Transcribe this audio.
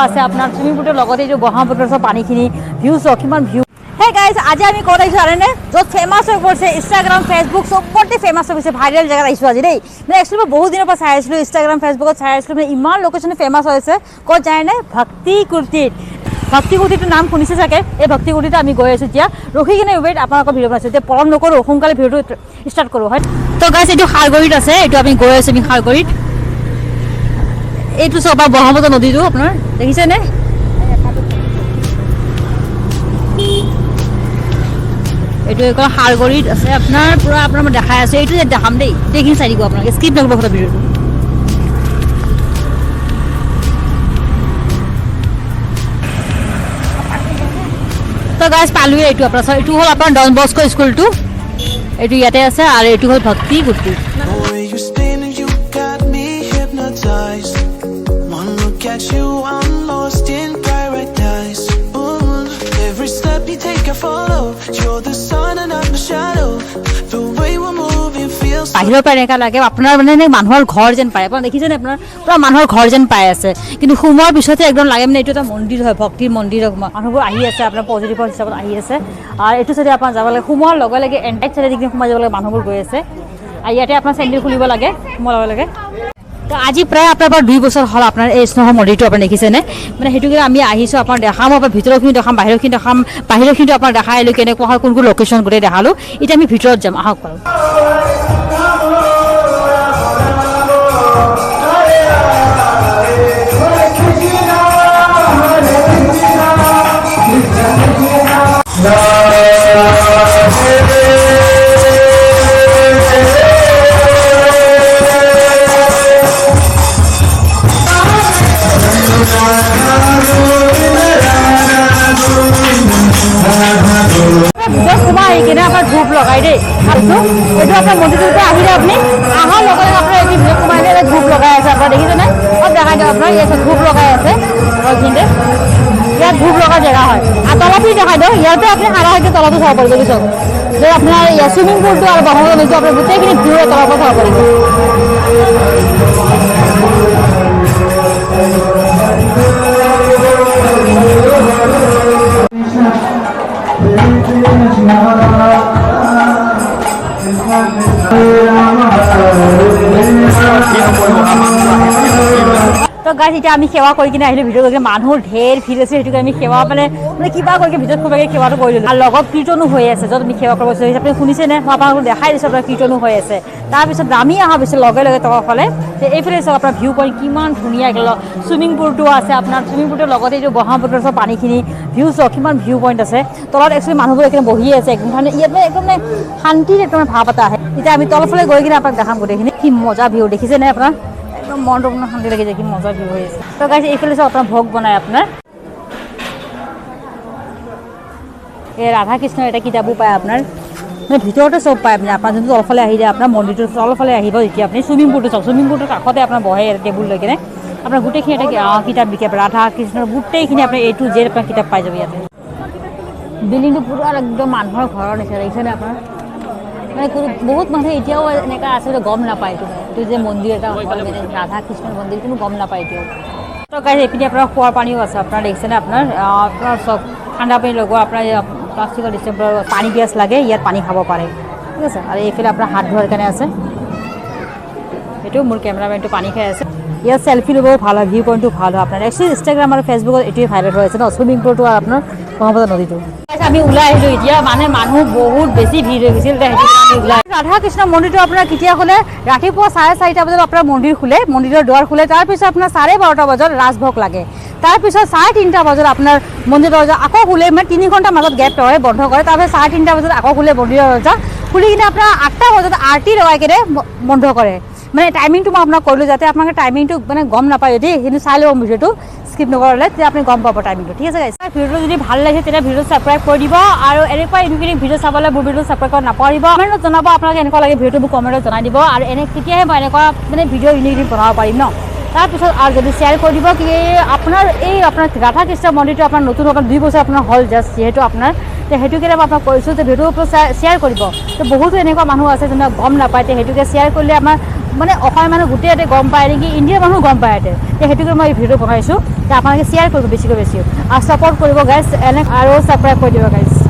আছে আপোনাৰ চুইমিং পুলৰ লগতে এই ব্ৰহ্মপুত্ৰৰ পানীখিনি ভিউ চাওক কিমান ভিউ। হে গাইজ আজি আমি ক'ত আহিছোঁ জানেনে য'ত ফেমাছ হৈ পৰিছে ইনষ্টাগ্ৰাম ফেচবুক চবতে ফেমাছ হৈ গৈছে ভাইৰেল জেগাত আহিছোঁ আজি দেই। মানে একচুৱেলি মই বহুত দিনৰ পৰা চাই আছিলোঁ ইনষ্টাগ্ৰাম ফেচবুকত চাই আছিলোঁ মানে ইমান লোকেশ্যন ফেমাছ হৈছে ক'ত জানেনে ভক্তি কুৰ্তিত। ভক্তি কুৰ্তিটোৰ নাম শুনিছে চাগে এই ভক্তি কুৰ্তিটো আমি গৈ আছোঁ এতিয়া ৰখি কিনে ৱেইট আপোনালোকৰ ভিডিঅ' বনাইছোঁ এতিয়া পলম নকৰোঁ সোনকালে ভিডিঅ'টো ষ্টাৰ্ট কৰোঁ হয়। তো গাইজ এইটো খাৰগৰিত আছে এইটো আমি গৈ আছোঁ আমি খাৰগৰিত এইটো চব ব্ৰহ্মপুত্ৰ নদীটো আপোনাৰ দেখিছেনে এইটো এখন খাৰগৰিত আছে আপোনাৰ পুৰা আপোনাৰ মই দেখাই আছোঁ এইটো যে দেখাম দেই গোটেইখিনি চাই দিব আপোনালোকে স্কিপ নকৰিব ফটো ভিডিঅ'টো। তো গাইজ পালোৱে এইটো আপোনাৰ এইটো হ'ল আপোনাৰ ডন বস্কো স্কুলটো এইটো ইয়াতে আছে আৰু এইটো হ'ল ভক্তি কুৰ্তি। বাহিৰৰ পৰা এনেকুৱা লাগে আপোনাৰ মানে মানুহৰ ঘৰ যেন পায় আপোনাৰ দেখিছেনে আপোনাৰ পুৰা মানুহৰ ঘৰ যেন পাই আছে কিন্তু সোমোৱাৰ পিছতে একদম লাগে মানে এইটো এটা মন্দিৰ হয় ভক্তিৰ মন্দিৰ মানুহবোৰ আহি আছে আপোনাৰ পজিটিভৰ হিচাপত আহি আছে আৰু এইটো চাইডে আপোনাৰ যাব লাগে সোমোৱাৰ লগে লগে এণ্টাইট চাইডে দিকে সোমাই যাব লাগে মানুহবোৰ গৈ আছে আৰু ইয়াতে আপোনাৰ চেণ্ডেল খুলিব লাগে সোমোৱাৰ লগে লগে। তো আজি প্ৰায় আপোনাৰ পৰা 2 বছৰ হ'ল আপোনাৰ এই স্ন'হৰ মন্দিৰটো আপুনি দেখিছেনে মানে সেইটোকে আমি আহিছোঁ আপোনাৰ দেখাম আপোনাৰ ভিতৰৰখিনি দেখাম বাহিৰৰখিনি দেখাম বাহিৰৰখিনিটো আপোনাৰ দেখাই আহিলোঁ কেনেকুৱা হয় কোন কোন লোকেশ্যন গোটেই দেখালোঁ এতিয়া আমি ভিতৰত যাম আহক বাৰু। ধূপ লগাই দেই ভাবছোঁ এইটো আপোনাৰ মন্দিৰটোৰ পৰা আহিলে আপুনি অহাৰ লগে লগে আপোনাৰ এইটো ভিতৰত সোমাই দিলে ধূপ লগাই আছে আপোনাৰ দেখিছেনে অলপ দেখাই দিয়ক আপোনাৰ ইয়াত ধূপ লগাই আছে এইখিনিতে ইয়াত ধূপ লগা জেগা হয় আৰু তলৰখিনি দেখাই দিয়ক ইয়াতে আপুনি সাৰা সৈতে তলতো চাব পাৰিব বুজিছক যে আপোনাৰ ইয়াত চুইমিং পুলটো আৰু ব্ৰহ্মপুত্ৰ নদীটো আপোনাৰ গোটেইখিনি ভিউ তলৰ পৰা চাব পাৰিব। তো গাইজ এতিয়া আমি সেৱা কৰি কিনে আহিলোঁ ভিডিঅ' কৰি কিনে মানুহৰ ঢেৰ ভিৰ আছে সেইটোকে আমি সেৱা মানে কিবা কৰি ভিতৰত সোমাই সেৱাটো কৰি দিলোঁ আৰু লগত কীৰ্তনো হৈ আছে য'ত আমি সেৱা কৰিব বিচাৰিছোঁ আপুনি শুনিছেনে মই আপোনালোকক দেখাই দিছোঁ আপোনাৰ কীৰ্তনো হৈ আছে তাৰপিছত নামি অহা পিছত লগে লগে তলৰফালে এইফালে চাওক আপোনাৰ ভিউ পইণ্ট কিমান ধুনীয়া চুইমিং পুলটো আছে আপোনাৰ চুইমিং পুলটোৰ লগতে এইটো ব্ৰহ্মপুত্ৰৰ চব পানীখিনি ভিউ চাওক কিমান ভিউ পইণ্ট আছে তলত একচুৱেলি মানুহবোৰ একদম বহি আছে একদম ইয়াত মানে একদম শান্তিৰ একদম ভাৱ এটা আহে এতিয়া আমি তলফালে গৈ কিনে আপোনাক দেখাম গোটেইখিনি কি মজা ভিউ দেখিছেনে আপোনাৰ একদম মনটো আপোনাৰ শান্তি লাগি যায় কি মজা ভিউ হৈ আছে। তো গাইজ এইফালে চাওক আপোনাৰ ভোগ বনায় আপোনাৰ এই ৰাধা কৃষ্ণৰ এটা কিতাপো পায় আপোনাৰ মানে ভিতৰতে চব পায় আপুনি আপোনাৰ যোনটো তলফালে আহিলে আপোনাৰ মন্দিৰটোৰ তলফালে আহিব যেতিয়া আপুনি চুইমিং পুলটো চাওক চুইমিং পুলটোৰ কাষতে আপোনাৰ বহে টেবুল লৈ কিনে আপোনাৰ গোটেইখিনি এটা কিতাপ বিকে ৰাধা কৃষ্ণৰ গোটেইখিনি আপোনাৰ A to Z আপোনাৰ কিতাপ পাই যাব ইয়াতে। বিল্ডিংটো পুৰা একদম মানুহৰ ঘৰৰ নিচিনা দেখিছেনে আপোনাৰ মানে বহুত মানুহে এতিয়াও এনেকুৱা আছে গম নাপায় এইটো যে মন্দিৰ এটা ৰাধা কৃষ্ণৰ মন্দিৰ কোনো গম নাপায় এতিয়াও। তো গাইজ এইপিনে আপোনাৰ খোৱাৰ পানীও আছে আপোনাৰ দেখিছেনে আপোনাৰ চব ঠাণ্ডা পানী লগোৱা আপোনাৰ প্লাষ্টিকৰ ডিচেম্বৰ পানী পিয়াজ লাগে ইয়াত পানী খাব পাৰে ঠিক আছে আৰু এইফালে আপোনাৰ হাত ধোৱাৰ কাৰণে আছে এইটো মোৰ কেমেৰামেনটো পানী খাই আছে ইয়াত চেল্ফি ল'বও ভাল হয় ভিউ পইণ্টটো ভাল হয় আপোনাৰ একচুৱেলি ইনষ্টাগ্ৰাম আৰু ফেচবুকত এইটোৱে ভাইৰেল হৈ আছে ন চুইমিং পুলটো আৰু আপোনাৰ ব্ৰহ্মপুত্ৰ নদীটো। আমি ওলাই আহিলোঁ এতিয়া মানে মানুহ বহুত বেছি ভিৰ হৈ গৈছিল ৰাধা কৃষ্ণ মন্দিৰটো আপোনাৰ কেতিয়া খোলে ৰাতিপুৱা 4:30 বজাত আপোনাৰ মন্দিৰ খোলে মন্দিৰৰ দুৱাৰ খোলে তাৰপিছত আপোনাৰ 12:30 বজাত ৰাজভোগ লাগে তাৰপিছত 3:30 বজাত আপোনাৰ মন্দিৰৰ দৰ্জা আকৌ খোলে মানে 3 ঘণ্টাৰ মাজত গেপ ৰয় বন্ধ কৰে তাৰপিছত 3:30 বজাত আকৌ খোলে মন্দিৰৰ দৰ্জা খুলি কিনে আপোনাৰ 8টা বজাত আৰতি লগাই কিনে বন্ধ কৰে মানে টাইমিংটো মই আপোনাক কৰিলোঁ যাতে আপোনালোকে টাইমিংটো মানে গম নাপায় দেই কিন্তু চাই ল'ব ভিডিঅ'টো স্কিপ নকৰিলে তেতিয়া আপুনি গম পাব টাইমিংটো ঠিক আছে গাইজ। ভিডিঅ'টো যদি ভাল লাগিছে তেতিয়া ভিডিঅ'টো ছাবস্ক্ৰাইব কৰি দিব আৰু এনেকুৱা ইনফিনিট ভিডিঅ' চাবলৈ মোৰ ভিডিঅ'টো ছাবস্ক্ৰাইব কৰিব নাপাহৰিব কমেণ্টত জনাব আপোনালোকে এনেকুৱা লাগে ভিডিঅ'টো মোক কমেণ্টত জনাই দিব আৰু তেতিয়াহে মই এনেকুৱা মানে ভিডিঅ' ইউনিক বনাব পাৰিম ন তাৰপিছত আৰু যদি শ্বেয়াৰ কৰি দিব কি আপোনাৰ ৰাধা কৃষ্ণ মন্দিৰটো আপোনাৰ নতুন আপোনাৰ 2 বছৰ আপোনাৰ হ'ল জাষ্ট যিহেতু আপোনাৰ সেইটোকে মই আপোনাক কৈছোঁ যে ভিডিঅ'ৰ ওপৰত শ্বেয়াৰ কৰিব তো বহুতো এনেকুৱা মানুহ আছে যোনে গম নাপায় সেইটোকে শ্বেয়াৰ কৰিলে আমাৰ মানে অসমীয়া মানুহ গোটেই ইয়াতে গম পায় নেকি ইণ্ডিয়াৰ মানুহ গম পায় ইয়াতে সেইটোকে মই ভিডিঅ' বনাইছোঁ আপোনালোকে শ্বেয়াৰ কৰিব বেছিকৈ বেছি আৰু ছাপৰ্ট কৰিব গাইজ এনে আৰু ছাবস্ক্ৰাইব কৰি দিব গাইজ